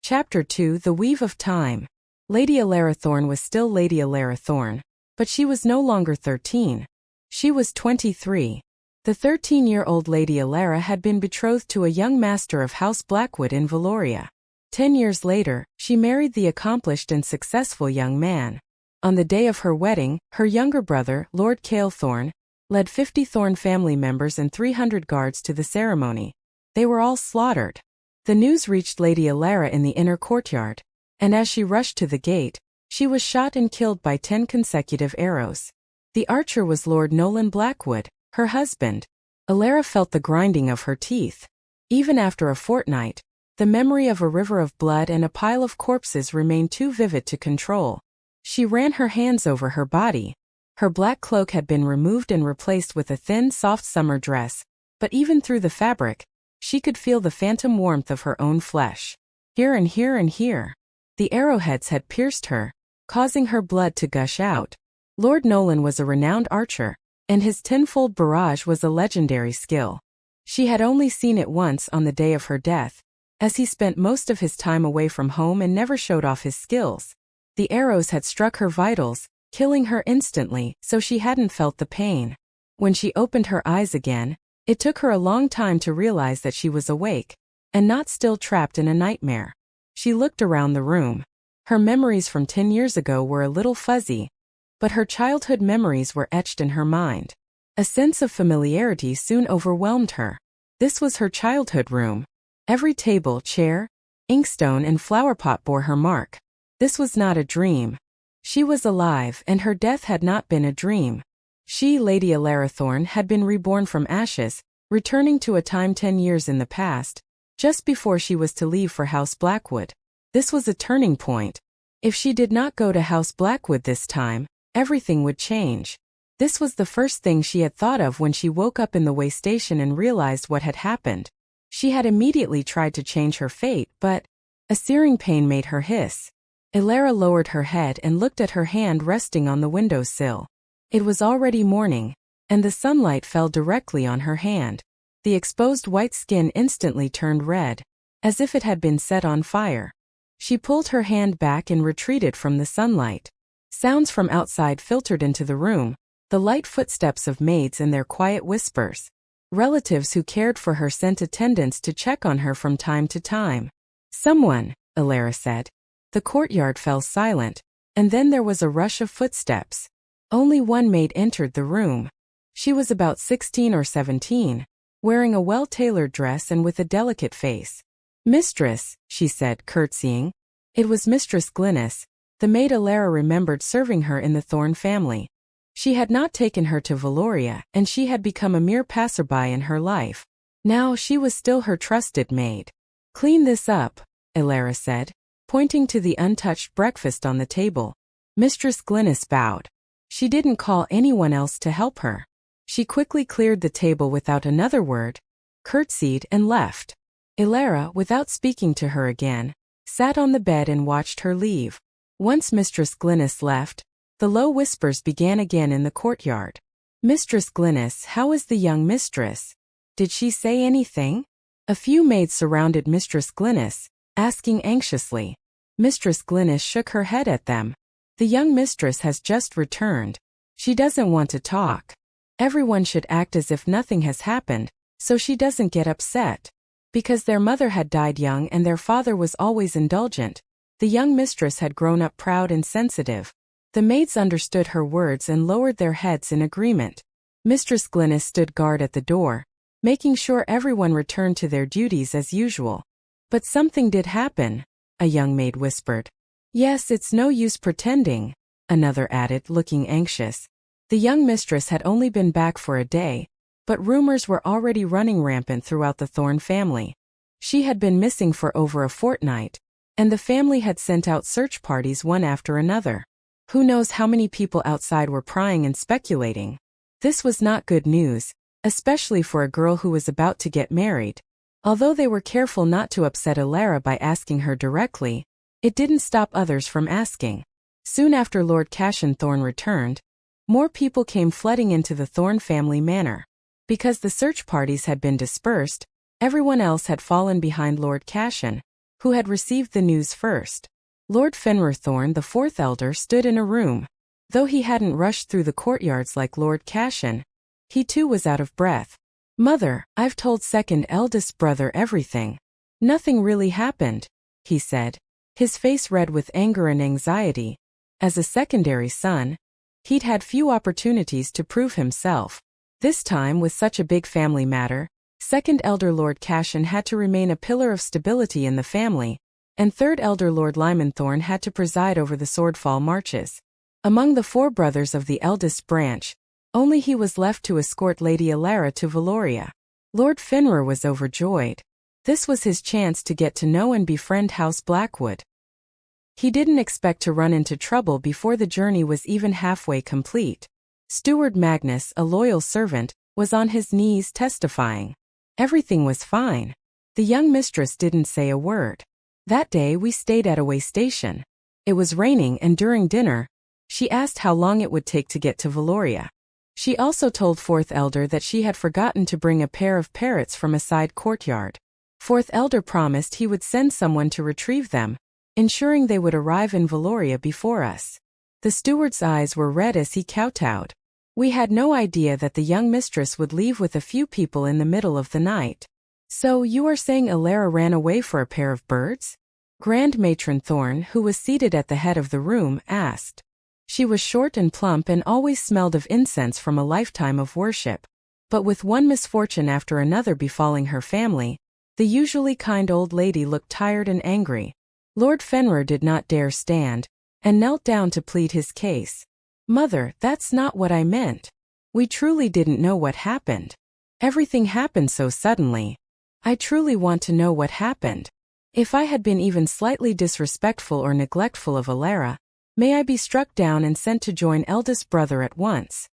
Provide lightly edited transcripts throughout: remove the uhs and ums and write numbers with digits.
Chapter 2: The Weave of Time. Lady Elara Thorne was still Lady Elara Thorne, but she was no longer 13. She was 23. The 13-year-old Lady Elara had been betrothed to a young master of House Blackwood in Valoria. 10 years later, she married the accomplished and successful young man. On the day of her wedding, her younger brother, Lord Thorne, led 50 Thorne family members and 300 guards to the ceremony. They were all slaughtered. The news reached Lady Elara in the inner courtyard, and as she rushed to the gate, she was shot and killed by 10 consecutive arrows. The archer was Lord Blackwood, her husband. Elara felt the grinding of her teeth. Even after a fortnight, the memory of a river of blood and a pile of corpses remained too vivid to control. She ran her hands over her body. Her black cloak had been removed and replaced with a thin, soft summer dress, but even through the fabric, she could feel the phantom warmth of her own flesh. Here and here and here. The arrowheads had pierced her, causing her blood to gush out. Lord Nolan was a renowned archer, and his tenfold barrage was a legendary skill. She had only seen it once on the day of her death, as he spent most of his time away from home and never showed off his skills. The arrows had struck her vitals, killing her instantly, so she hadn't felt the pain. When she opened her eyes again, it took her a long time to realize that she was awake, and not still trapped in a nightmare. She looked around the room. Her memories from 10 years ago were a little fuzzy, but her childhood memories were etched in her mind. A sense of familiarity soon overwhelmed her. This was her childhood room. Every table, chair, inkstone and flowerpot bore her mark. This was not a dream. She was alive, and her death had not been a dream. She, Lady Elara Thorne, had been reborn from ashes, returning to a time 10 years in the past, just before she was to leave for House Blackwood. This was a turning point. If she did not go to House Blackwood this time, everything would change. This was the first thing she had thought of when she woke up in the way station and realized what had happened. She had immediately tried to change her fate, but a searing pain made her hiss. Elara lowered her head and looked at her hand resting on the windowsill. It was already morning, and the sunlight fell directly on her hand. The exposed white skin instantly turned red, as if it had been set on fire. She pulled her hand back and retreated from the sunlight. Sounds from outside filtered into the room, the light footsteps of maids and their quiet whispers. Relatives who cared for her sent attendants to check on her from time to time. "Someone," Elara said. The courtyard fell silent, and then there was a rush of footsteps. Only one maid entered the room. She was about 16 or 17, wearing a well-tailored dress and with a delicate face. "Mistress," she said, curtsying. It was Mistress Glynis, the maid Elara remembered serving her in the Thorne family. She had not taken her to Valoria, and she had become a mere passerby in her life. Now she was still her trusted maid. "Clean this up," Elara said, pointing to the untouched breakfast on the table. Mistress Glynis bowed. She didn't call anyone else to help her. She quickly cleared the table without another word, curtsied and left. Elara, without speaking to her again, sat on the bed and watched her leave. Once Mistress Glynis left, the low whispers began again in the courtyard. "Mistress Glynis, how is the young mistress? Did she say anything?" A few maids surrounded Mistress Glynis, asking anxiously. Mistress Glynis shook her head at them. "The young mistress has just returned. She doesn't want to talk. Everyone should act as if nothing has happened, so she doesn't get upset." Because their mother had died young and their father was always indulgent, the young mistress had grown up proud and sensitive. The maids understood her words and lowered their heads in agreement. Mistress Glynis stood guard at the door, making sure everyone returned to their duties as usual. "But something did happen," a young maid whispered. "Yes, it's no use pretending," another added, looking anxious. The young mistress had only been back for a day, but rumors were already running rampant throughout the Thorne family. She had been missing for over a fortnight, and the family had sent out search parties one after another. Who knows how many people outside were prying and speculating. This was not good news, especially for a girl who was about to get married. Although they were careful not to upset Elara by asking her directly, it didn't stop others from asking. Soon after Lord Thorne returned, more people came flooding into the Thorne family manor. Because the search parties had been dispersed, everyone else had fallen behind Lord who had received the news first. Lord Fenrir Thorne, the fourth elder, stood in a room. Though he hadn't rushed through the courtyards like Lord Cashin, he too was out of breath. "Mother, I've told second eldest brother everything. Nothing really happened," he said, his face red with anger and anxiety. As a secondary son, he'd had few opportunities to prove himself. This time, with such a big family matter, second elder Lord Cashin had to remain a pillar of stability in the family, and third elder Lord Lyman Thorne had to preside over the swordfall marches. Among the four brothers of the eldest branch, only he was left to escort Lady Elara to Valoria. Lord Fenrir was overjoyed. This was his chance to get to know and befriend House Blackwood. He didn't expect to run into trouble before the journey was even halfway complete. Steward Magnus, a loyal servant, was on his knees testifying. Everything was fine. The young mistress didn't say a word. That day we stayed at a way station. It was raining, and during dinner, she asked how long it would take to get to Valoria. She also told fourth elder that she had forgotten to bring a pair of parrots from a side courtyard. Fourth elder promised he would send someone to retrieve them, ensuring they would arrive in Valoria before us. The steward's eyes were red as he kowtowed. We had no idea that the young mistress would leave with a few people in the middle of the night. "So you are saying Elara ran away for a pair of birds?" Grand Matron Thorne, who was seated at the head of the room, asked. She was short and plump and always smelled of incense from a lifetime of worship. But with one misfortune after another befalling her family, the usually kind old lady looked tired and angry. Lord Fenrir did not dare stand, and knelt down to plead his case. "Mother, that's not what I meant. We truly didn't know what happened. Everything happened so suddenly. I truly want to know what happened. If I had been even slightly disrespectful or neglectful of Elara, may I be struck down and sent to join eldest brother at once."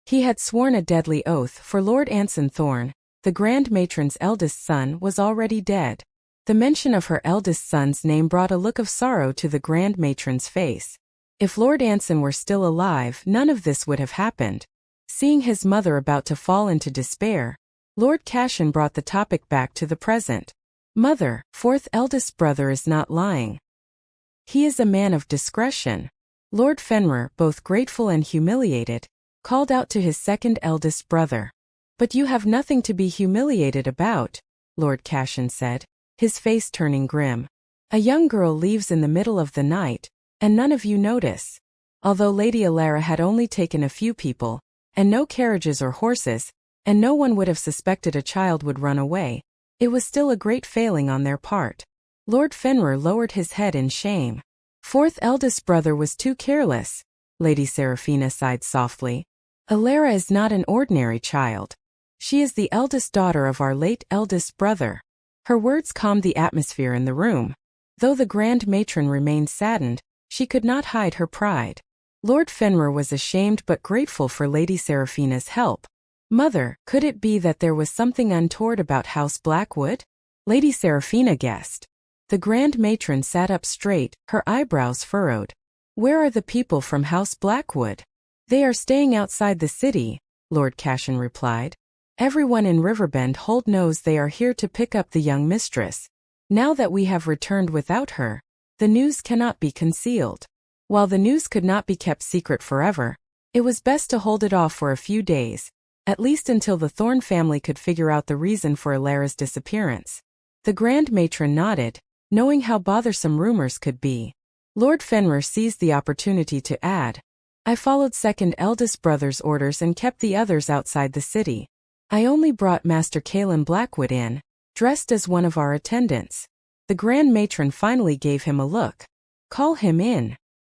He had sworn a deadly oath, for Lord Anson Thorne, the Grand Matron's eldest son, was already dead. The mention of her eldest son's name brought a look of sorrow to the Grand Matron's face. If Lord Anson were still alive, none of this would have happened. Seeing his mother about to fall into despair, Lord Cashin brought the topic back to the present. "Mother, fourth eldest brother is not lying. He is a man of discretion." Lord Fenrir, both grateful and humiliated, called out to his second eldest brother. "But you have nothing to be humiliated about," Lord Cashin said, his face turning grim. "A young girl leaves in the middle of the night, and none of you notice." Although Lady Elara had only taken a few people, and no carriages or horses, and no one would have suspected a child would run away, it was still a great failing on their part. Lord Fenrir lowered his head in shame. "Fourth eldest brother was too careless," Lady Seraphina sighed softly. "Elara is not an ordinary child. She is the eldest daughter of our late eldest brother." Her words calmed the atmosphere in the room. Though the Grand Matron remained saddened, she could not hide her pride. Lord Fenrir was ashamed but grateful for Lady Seraphina's help. "Mother, could it be that there was something untoward about House Blackwood?" Lady Seraphina guessed. The Grand Matron sat up straight, her eyebrows furrowed. "Where are the people from House Blackwood?" "They are staying outside the city," Lord Cashin replied. "Everyone in Riverbend Hold knows they are here to pick up the young mistress. Now that we have returned without her, the news cannot be concealed. While the news could not be kept secret forever, it was best to hold it off for a few days, at least until the Thorne family could figure out the reason for Elara's disappearance." The Grand Matron nodded, knowing how bothersome rumors could be. Lord Fenrir seized the opportunity to add, "I followed second eldest brother's orders and kept the others outside the city. I only brought Master Callan Blackwood in, dressed as one of our attendants." The Grand Matron finally gave him a look. "Call him in."